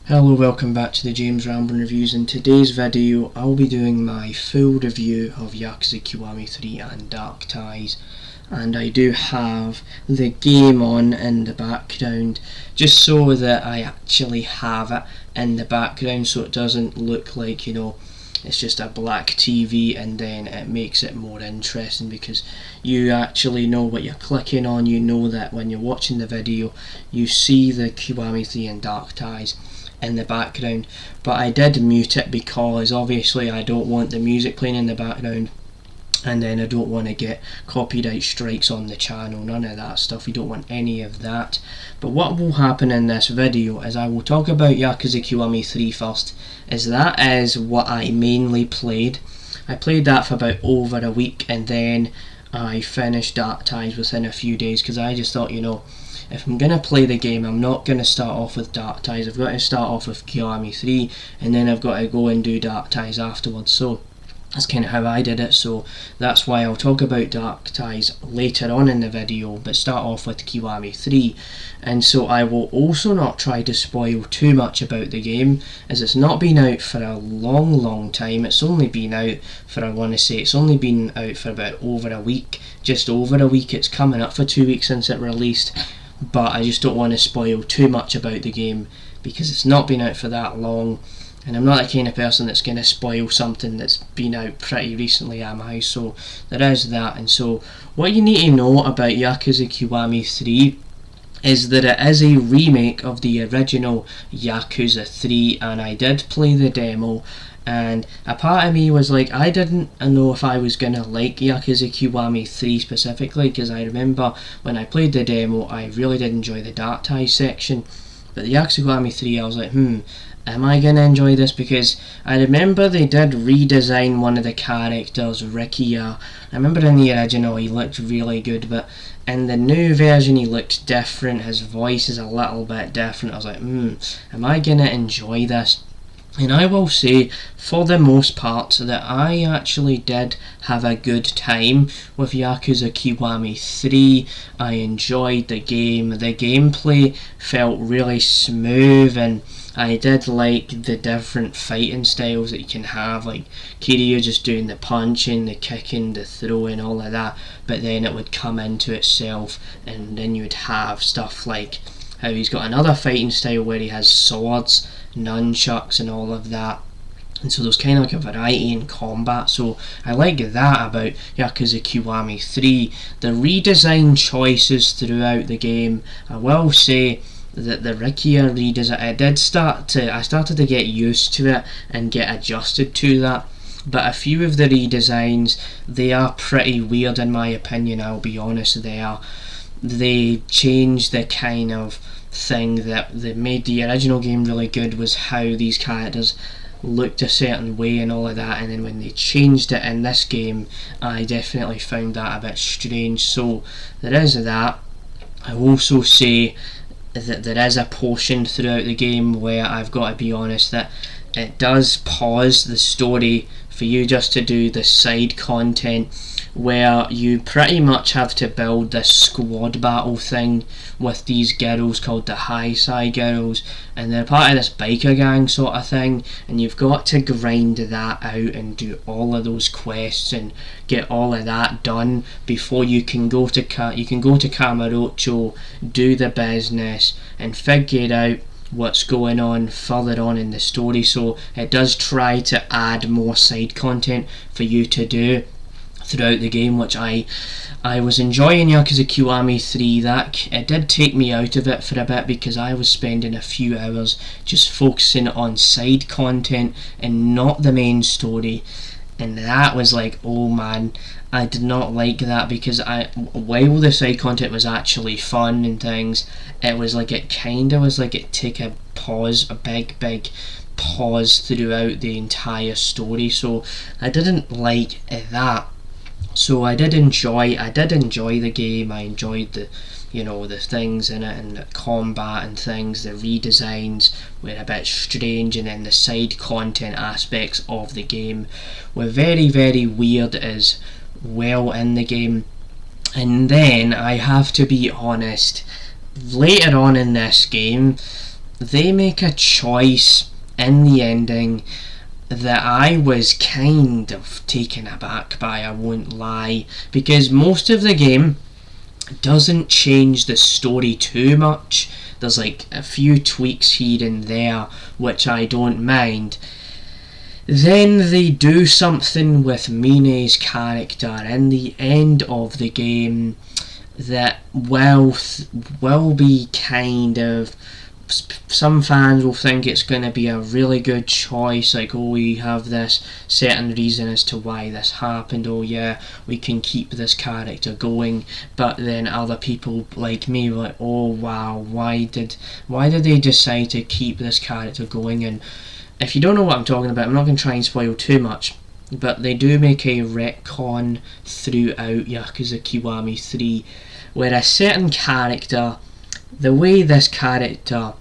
Hello, welcome back to the James Rambling Reviews. In today's video I'll be doing my full review of Yakuza Kiwami 3 and Dark Ties, and I do have the game on in the background just so that I actually have it in the background, so it doesn't look like, it's just a black TV, and then it makes it more interesting because you actually know what you're clicking on. You know that when you're watching the video you see the Kiwami 3 and Dark Ties in the background, but I did mute it because obviously I don't want the music playing in the background, and then I don't want to get copyright strikes on the channel. None of that stuff, you don't want any of that. But what will happen in this video is I will talk about Yakuza Kiwami 3 first, as that is what I mainly played. I played that for about over a week, and then I finished Dark Ties within a few days because I just thought, if I'm going to play the game, I'm not going to start off with Dark Ties. I've got to start off with Kiwami 3, and then I've got to go and do Dark Ties afterwards. So that's kind of how I did it, so that's why I'll talk about Dark Ties later on in the video, but start off with Kiwami 3. And so I will also not try to spoil too much about the game, as it's not been out for a long time. It's only been out for, it's only been out for about over a week, just over a week. It's coming up for 2 weeks since it released, but I just don't want to spoil too much about the game because it's not been out for that long. And I'm not the kind of person that's going to spoil something that's been out pretty recently, am I? So there is that. And so what you need to know about Yakuza Kiwami 3 is that it is a remake of the original Yakuza 3, and I did play the demo, and a part of me was like, I didn't know if I was going to like Yakuza Kiwami 3 specifically, because I remember when I played the demo I really did enjoy the Dark Ties section, but the Yakuza Kiwami 3 I was like, am I going to enjoy this? Because I remember they did redesign one of the characters, Ricky. I remember in the original he looked really good, but in the new version he looked different. His voice is a little bit different. I was like, am I going to enjoy this? And I will say, for the most part, that I actually did have a good time with Yakuza Kiwami 3. I enjoyed the game. The gameplay felt really smooth, and I did like the different fighting styles that you can have, like Kiryu just doing the punching, the kicking, the throwing, all of that, but then it would come into itself, and then you would have stuff like how he's got another fighting style where he has swords, nunchucks and all of that, and so there's kind of like a variety in combat. So I like that about Yakuza Kiwami 3. The redesign choices throughout the game, I will say that the Rikia redesign, I started to get used to it and get adjusted to that, but a few of the redesigns, they are pretty weird in my opinion. I'll be honest, they changed the kind of thing that made the original game really good, was how these characters looked a certain way and all of that, and then when they changed it in this game I definitely found that a bit strange. So there is that. I will also say that there is a portion throughout the game where I've got to be honest that it does pause the story for you just to do the side content, where you pretty much have to build this squad battle thing with these girls called the High Side Girls, and they're part of this biker gang sort of thing, and you've got to grind that out and do all of those quests and get all of that done before you can go to Kamurocho, do the business and figure out what's going on further on in the story. So it does try to add more side content for you to do throughout the game, which I was enjoying Yakuza Kiwami 3. That it did take me out of it for a bit because I was spending a few hours just focusing on side content and not the main story, and that was like, oh man, I did not like that, because while the side content was actually fun and things, it was like it took a pause, a big pause throughout the entire story. So I didn't like that. So I did enjoy the game. I enjoyed the things in it, and the combat and things. The redesigns were a bit strange, and then the side content aspects of the game were very weird as well in the game. And then I have to be honest, later on in this game they make a choice in the ending that I was kind of taken aback by, I won't lie, because most of the game doesn't change the story too much. There's like a few tweaks here and there which I don't mind. Then they do something with Mine's character in the end of the game that will be kind of, some fans will think it's going to be a really good choice, like, oh, we have this certain reason as to why this happened, oh yeah, we can keep this character going, but then other people like me were like, oh wow, why did they decide to keep this character going? And if you don't know what I'm talking about, I'm not going to try and spoil too much, but they do make a retcon throughout Yakuza Kiwami 3 where a certain character, the way this character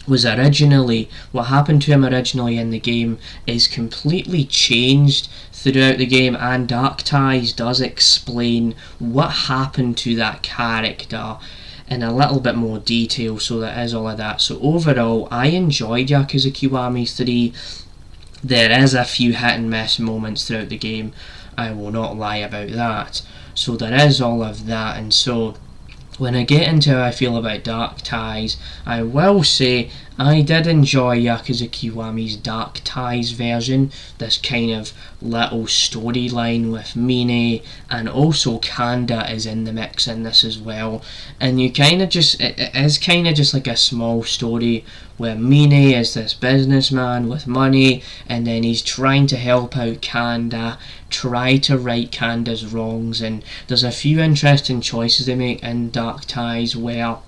was originally, what happened to him originally in the game is completely changed throughout the game, and Dark Ties does explain what happened to that character in a little bit more detail, so there is all of that. So overall, I enjoyed Yakuza Kiwami 3. There is a few hit and miss moments throughout the game, I will not lie about that. So there is all of that, and so when I get into how I feel about Dark Ties, I will say I did enjoy Yakuza Kiwami's Dark Ties version, this kind of little storyline with Mine, and also Kanda is in the mix in this as well, and you kind of just, it is kind of just like a small story where Mine is this businessman with money, and then he's trying to help out Kanda, try to right Kanda's wrongs, and there's a few interesting choices they make in Dark Ties where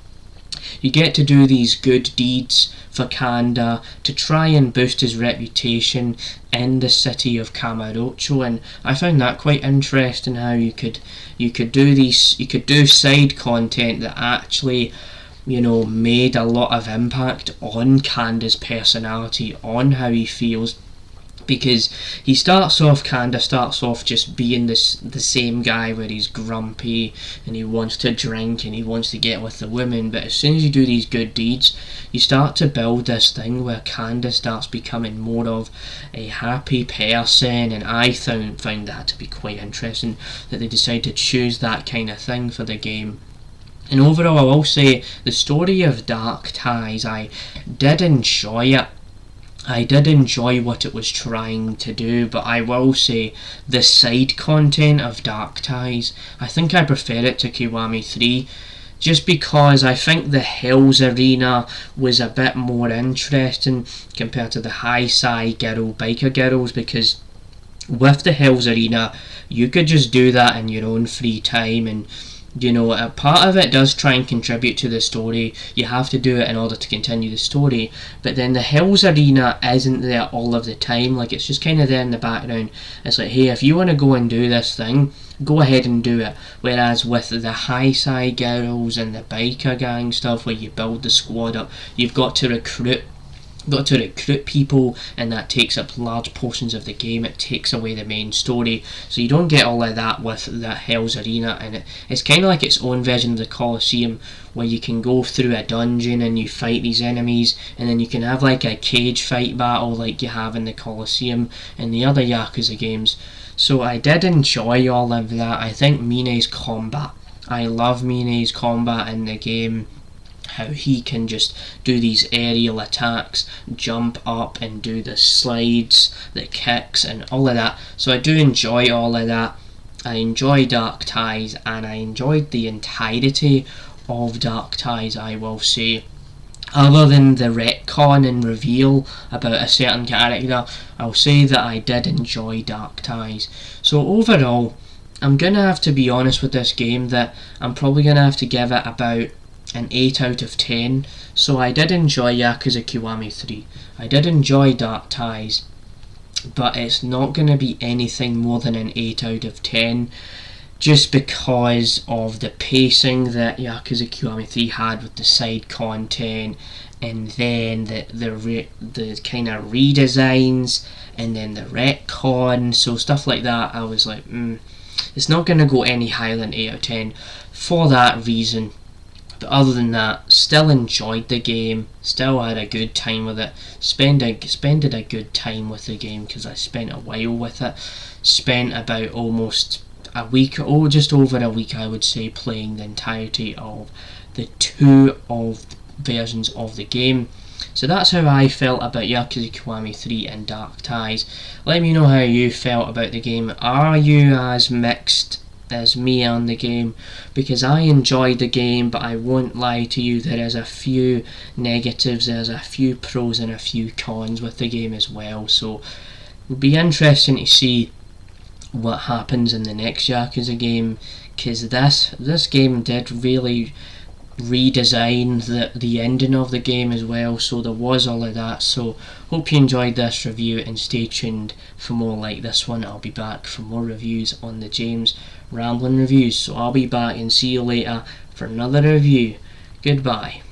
you get to do these good deeds for Kanda to try and boost his reputation in the city of Kamurocho, and I found that quite interesting, how you could do side content that actually, you know, made a lot of impact on Kanda's personality, on how he feels. Because Kanda starts off just being the same guy where he's grumpy and he wants to drink and he wants to get with the women, but as soon as you do these good deeds, you start to build this thing where Kanda starts becoming more of a happy person, and I found that to be quite interesting, that they decided to choose that kind of thing for the game. And overall, I will say, the story of Dark Ties, I did enjoy it. I did enjoy what it was trying to do, but I will say the side content of Dark Ties, I think I prefer it to Kiwami 3, just because I think the Hell's Arena was a bit more interesting compared to the High-Sai Girl Biker Girls, because with the Hell's Arena you could just do that in your own free time, and you know, a part of it does try and contribute to the story. You have to do it in order to continue the story, but then the Hell's Arena isn't there all of the time. Like, it's just kind of there in the background. It's like, hey, if you want to go and do this thing, go ahead and do it. Whereas with the High-Sai Girls and the Biker Gang stuff, where you build the squad up, you've got to recruit people, and that takes up large portions of the game. It takes away the main story, so you don't get all of that with the Hell's Arena, and it's kind of like its own version of the Colosseum, where you can go through a dungeon and you fight these enemies, and then you can have like a cage fight battle like you have in the Colosseum and the other Yakuza games. So I did enjoy all of that. I think Mine's combat, I love Mine's combat in the game, how he can just do these aerial attacks, jump up and do the slides, the kicks and all of that. So I do enjoy all of that. I enjoy Dark Ties, and I enjoyed the entirety of Dark Ties, I will say. Other than the retcon and reveal about a certain character, I'll say that I did enjoy Dark Ties. So overall, I'm going to have to be honest with this game, that I'm probably going to have to give it about an 8 out of 10. So I did enjoy Yakuza Kiwami 3. I did enjoy Dark Ties, but it's not going to be anything more than an 8 out of 10, just because of the pacing that Yakuza Kiwami 3 had with the side content, and then the kind of redesigns, and then the retcon, so stuff like that. I was like, it's not going to go any higher than 8 out of 10 for that reason. But other than that, still enjoyed the game, still had a good time with it, spended a good time with the game because I spent a while with it, spent about almost a week, just over a week I would say, playing the entirety of the two of versions of the game. So that's how I felt about Yakuza Kiwami 3 and Dark Ties. Let me know how you felt about the game. Are you as mixed as me on the game? Because I enjoyed the game, but I won't lie to you, there is a few negatives, there's a few pros and a few cons with the game as well. So it'll be interesting to see what happens in the next Yakuza game, because this game did really redesign the ending of the game as well, so there was all of that. So hope you enjoyed this review, and stay tuned for more like this one. I'll be back for more reviews on the James Ramblin' Reviews, so I'll be back and see you later for another review. Goodbye.